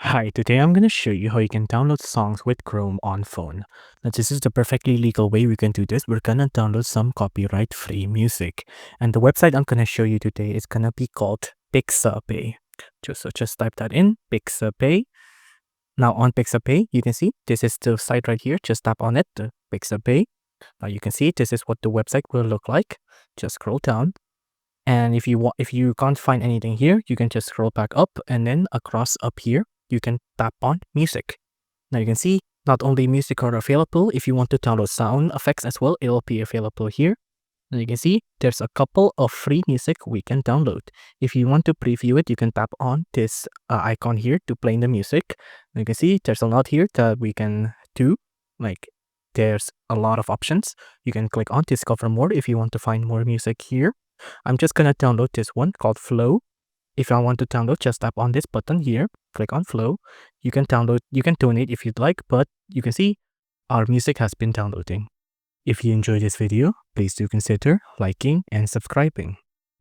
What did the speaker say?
Hi, today I'm going to show you how you can download songs with Chrome on phone. Now, this is the perfectly legal way we can do this. We're going to download some copyright-free music. And the website I'm going to show you today is going to be called Pixabay. Just type that in, Pixabay. Now on Pixabay, you can see this is the site right here. Just tap on it, the Pixabay. Now you can see this is what the website will look like. Just scroll down. And if you can't find anything here, you can just scroll back up and then across up here, you can tap on music. Now you can see not only music are available, if you want to download sound effects as well, it'll be available here. And you can see there's a couple of free music we can download. If you want to preview it, you can tap on this icon here to play the music. And you can see there's a lot here that we can do. Like there's a lot of options. You can click on discover more if you want to find more music here. I'm just gonna download this one called Flow. If I want to download, just tap on this button here, click on Flow. You can download, you can donate if you'd like, but you can see our music has been downloading. If you enjoyed this video, please do consider liking and subscribing.